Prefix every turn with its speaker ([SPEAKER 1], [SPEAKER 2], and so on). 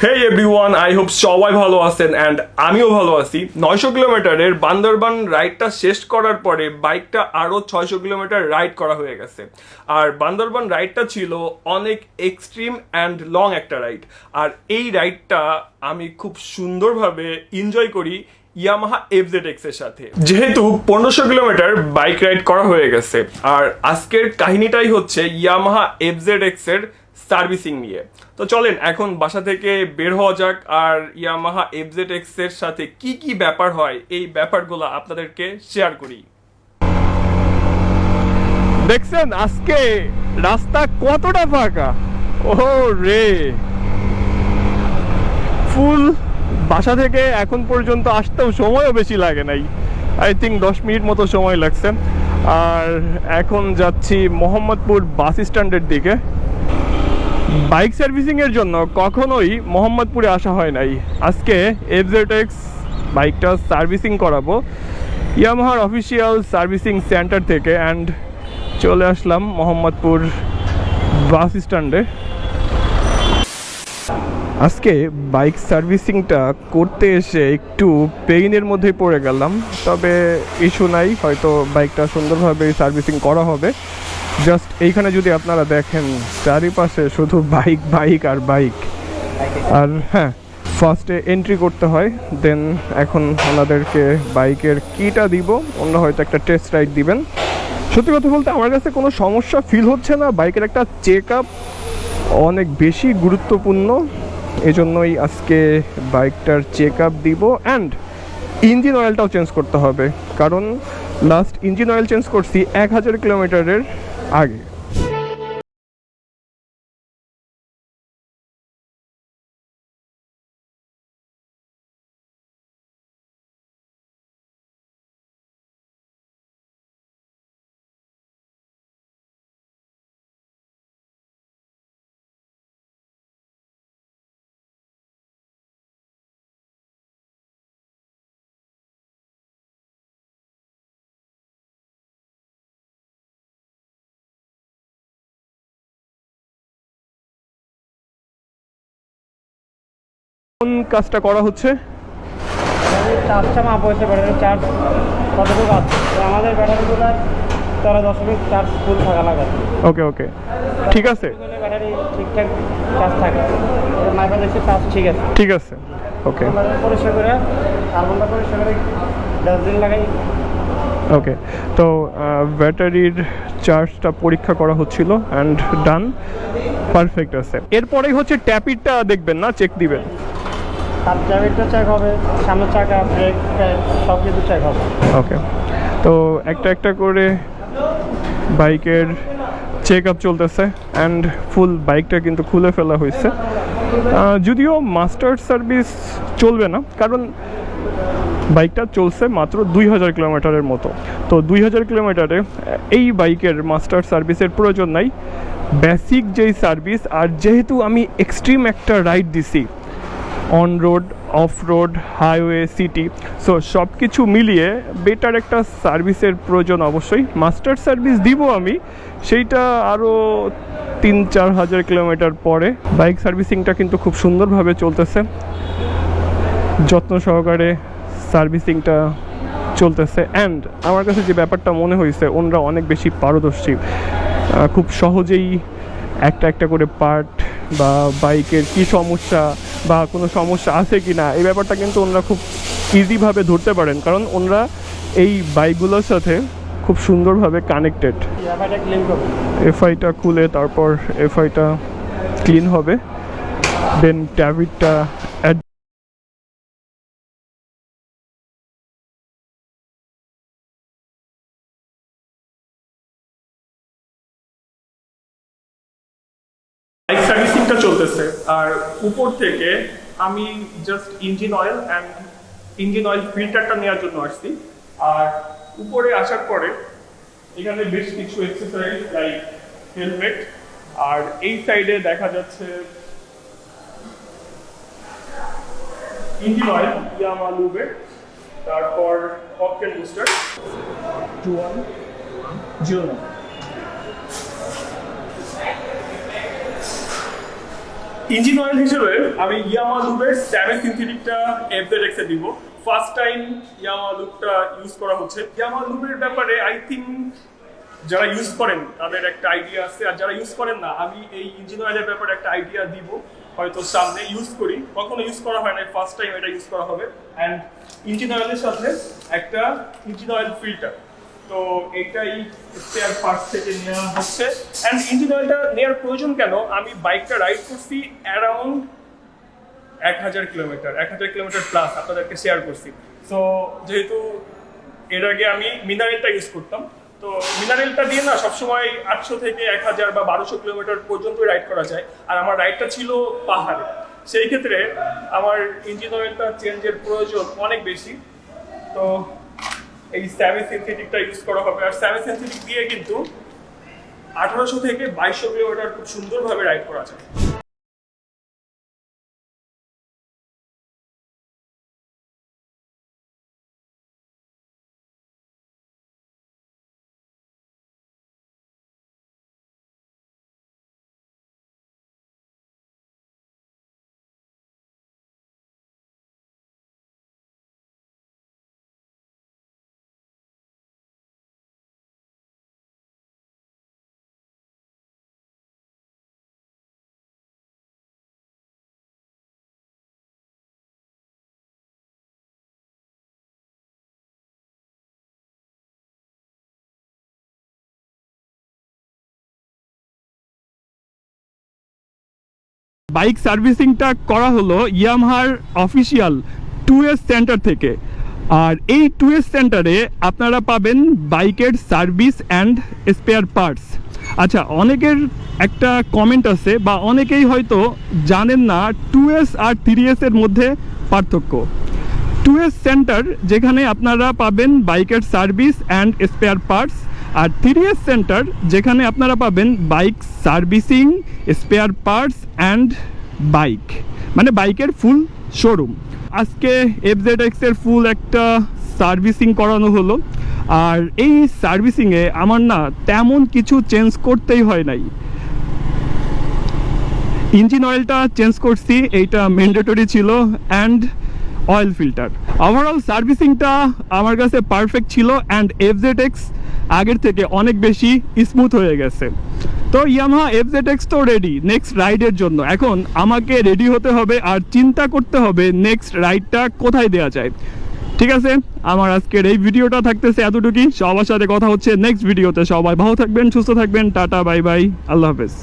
[SPEAKER 1] Hey everyone, I hope সবাই ভালো আছেন অ্যান্ড আমিও ভালো আছি। 900 কিলোমিটারের বান্দরবান রাইডটা শেষ করার পরে বাইকটা আরও 600 কিলোমিটার রাইড করা হয়ে গেছে। আর বান্দরবান রাইডটা ছিল অনেক এক্সট্রিম অ্যান্ড লং একটা রাইড। আর এই রাইডটা আমি খুব সুন্দরভাবে এনজয় করি ইয়ামাহা FZX এর সাথে, যেহেতু 1500 কিলোমিটার বাইক রাইড করা হয়ে গেছে। আর আজকের কাহিনীটাই হচ্ছে ইয়ামাহা FZX এর সার্ভিসিং নিয়ে। তো চলেন এখন বাসা থেকে বের হওয়া যাক, আর ইয়ামাহা FZX এর সাথে কি কি ব্যাপার হয় এই ব্যাপারগুলো আপনাদেরকে শেয়ার করি। দেখছেন আজকে রাস্তা কতটা ফাঁকা, ও রে ফুল। বাসা থেকে এখন পর্যন্ত আসতেও সময়ও বেশি লাগে নাই, আই থিঙ্ক 10 মিনিট মতো সময় লাগছে। আর এখন যাচ্ছি মোহাম্মদপুর বাস স্ট্যান্ডের দিকে। বাইক সার্ভিসিং এর জন্য কখনোই মোহাম্মদপুরে আসা হয় নাই। আজকে FZX বাইকটা সার্ভিসিং করাবো ইয়ামাহার অফিসিয়াল সার্ভিসিং সেন্টার থেকে, অ্যান্ড চলে আসলাম মোহাম্মদপুর বাস স্ট্যান্ডে। আজকে বাইক সার্ভিসিংটা করতে এসে একটু পেইনের মধ্যেই পড়ে গেলাম, তবে ইস্যু নাই, হয়তো বাইকটা সুন্দরভাবে সার্ভিসিং করা হবে। জাস্ট এইখানে যদি আপনারা দেখেন চারিপাশে শুধু বাইক বাইক আর বাইক। আর হ্যাঁ, ফার্স্টে এন্ট্রি করতে হয়, দেন এখন ওনাদেরকে বাইকের কিটা দিব, অন্য হয়তো একটা টেস্ট রাইড দিবেন। সত্যি কথা বলতে আমার কাছে কোনো সমস্যা ফিল হচ্ছে না। বাইকের একটা চেক আপ অনেক বেশি গুরুত্বপূর্ণ, এজন্যই আজকে বাইকটার চেক আপ দিব। অ্যান্ড ইঞ্জিন অয়েলটাও চেঞ্জ করতে হবে, কারণ লাস্ট ইঞ্জিন অয়েল চেঞ্জ করছি 1000 কিলোমিটারের আগে। কোন কাজটা করা হচ্ছে?
[SPEAKER 2] চার্জটা মাপ হয়েছে, ব্যাটারি চার্জ কতটুকু আছে। তো আমাদের ব্যাটারিগুলো 13.0 চার্জ ফুল থাকা লাগে।
[SPEAKER 1] ওকে ওকে, ঠিক আছে,
[SPEAKER 2] ব্যাটারি ঠিকঠাক চার্জ থাকে, মাইপা দেখছি চার্জ ঠিক আছে।
[SPEAKER 1] ঠিক আছে, ওকে
[SPEAKER 2] ব্যাটারি পরিষ্কার করে কার্বনটা পরিষ্কার করে 10 দিন লাগাই।
[SPEAKER 1] ওকে, তো ব্যাটারির চার্জটা পরীক্ষা করা হচ্ছিল অ্যান্ড ডান, পারফেক্ট আছে। এরপরেই হচ্ছে ট্যাপিটটা দেখবেন না, চেক দিবেন।
[SPEAKER 2] তার ট্যাবিটটা চেক হবে, সামনের চাকা, ব্রেক, সব কিছু চেক হবে।
[SPEAKER 1] ওকে, তো একটা একটা করে বাইকের চেক আপ চলতেছে অ্যান্ড ফুল বাইকটা কিন্তু খুলে ফেলা হয়েছে। যদিও মাস্টার সার্ভিস চলবে না, কারণ বাইকটা চলছে মাত্র 2000 কিলোমিটারের মতো। তো 2000 কিলোমিটারে এই বাইকের মাস্টার সার্ভিসের প্রয়োজন নাই, বেসিক যেই সার্ভিস। আর যেহেতু আমি এক্সট্রিম একটা রাইড দিছি, on road, of road, highway, city, so সব কিছু মিলিয়ে বেটার একটা সার্ভিসের প্রয়োজন অবশ্যই। মাস্টার সার্ভিস দিব আমি, সেইটা আরও 3-4 হাজার কিলোমিটার পরে। বাইক সার্ভিসিংটা কিন্তু খুব সুন্দরভাবে চলতেছে, যত্ন সহকারে সার্ভিসিংটা চলতেছে। অ্যান্ড আমার কাছে যে ব্যাপারটা মনে হয়েছে, ওনারা অনেক বেশি পারদর্শী, খুব সহজেই একটা একটা করে পার্ট বা বাইকের কি সমস্যা বা কোনো সমস্যা আছে কি না, এই ব্যাপারটা কিন্তু ওনারা খুব ইজিভাবে ধরতে পারেন, কারণ ওনারা এই বাইকগুলোর সাথে খুব সুন্দরভাবে কানেক্টেড। এফআইটা খুলে তারপর এফআইটা ক্লিন হবে, দেন ট্যাবিটটা বাইক সার্ভিসিংটা চলতেছে। আর উপর থেকে আমি জাস্ট ইঞ্জিন অয়েল ফিল্টারটা নেওয়ার জন্য আসছি। আর উপরে আসার পরে এখানে বেশ কিছু এক্সেসরিজ লাইক হেলমেট, আর এই সাইডে দেখা যাচ্ছে ইঞ্জিন অয়েল ইয়ামাহা লুবের, তারপর অকটেন বুস্টার 2109। ইঞ্জিন অয়েল হিসেবে আমি ইয়ামাহা লুবের স্যাভেজ সিনথেটিকটা FZX এ দিব। ফার্স্ট টাইম ইয়ামাহা লুবটা ইউজ করা হচ্ছে। ইয়ামাহা লুবের ব্যাপারে আই থিঙ্ক যারা ইউজ করেন তাদের একটা আইডিয়া আছে, আর যারা ইউজ করেন না, আমি এই ইঞ্জিন অয়েলের ব্যাপারে একটা আইডিয়া দিব, হয়তো সামনে ইউজ করি, কখনো ইউজ করা হয় না, ফার্স্ট টাইম এটা ইউজ করা হবে। অ্যান্ড ইঞ্জিন অয়েলের সাথে একটা ইঞ্জিন অয়েল ফিল্টার, তো এইটাই স্পেয়ার পার্টস থেকে নেওয়া হচ্ছে। অ্যান্ড ইঞ্জিন অয়েলটা নেওয়ার প্রয়োজন কেন, আমি বাইকটা রাইড করছি অ্যারাউন্ড 1000 কিলোমিটার প্লাস আপনাদেরকে শেয়ার করছি। সো যেহেতু এর আগে আমি মিনারেলটা ইউজ করতাম, তো মিনারেলটা দিয়ে না সবসময় 800 থেকে 1000 বা 1200 কিলোমিটার পর্যন্ত রাইড করা যায়, আর আমার রাইডটা ছিল পাহাড়ে, সেই ক্ষেত্রে আমার ইঞ্জিন অয়েলটা চেঞ্জের প্রয়োজন অনেক বেশি। তো এই স্যাভেজ সিনথেটিকটা ইউজ করা হবে, আর স্যাভেজ সিনথেটিক দিয়ে কিন্তু 1800 থেকে 2200 কিলোমিটার খুব সুন্দরভাবে রাইড করা যায়।
[SPEAKER 3] বাইক সার্ভিসিংটা করা হলো ইয়ামাহার অফিসিয়াল 2S সেন্টার থেকে। আর এই 2S সেন্টারে আপনারা পাবেন বাইকের সার্ভিস অ্যান্ড স্পেয়ার পার্টস। আচ্ছা, অনেকের একটা কমেন্ট আছে বা অনেকেই হয়তো জানেন না 2S আর 3S এর মধ্যে পার্থক্য। 2S সেন্টার যেখানে আপনারা পাবেন বাইকের সার্ভিস অ্যান্ড স্পেয়ার পার্টস, আর 3S সেন্টার যেখানে আপনারা পাবেন bike servicing, spare parts and bike, মানে বাইকের ফুল শোরুম। আজকে FZX এর ফুল একটা সার্ভিসিং করানো হলো, আর এই সার্ভিসিংয়ে আমার না তেমন কিছু চেঞ্জ করতেই হয় নাই। ইঞ্জিন অয়েলটা চেঞ্জ করছি, এইটা ম্যান্ডেটরি ছিল, অ্যান্ড অয়েল ফিল্টার। ওভারঅল সার্ভিসিংটা আমার কাছে পারফেক্ট ছিল, অ্যান্ড FZX আগের থেকে অনেক বেশি স্মুথ হয়ে গেছে। তো ইয়ামাহা FZX তো রেডি নেক্সট রাইডের জন্য। এখন আমাকে রেডি হতে হবে আর চিন্তা করতে হবে নেক্সট রাইডটা কোথায় দেওয়া যায়। ঠিক আছে, আমার আজকের এই ভিডিওটা থাকতেছে এতটুকুই। সবার সাথে কথা হচ্ছে নেক্সট ভিডিওতে। সবাই ভালো থাকবেন, সুস্থ থাকবেন, টাটা, বাই বাই, আল্লাহ হাফেজ।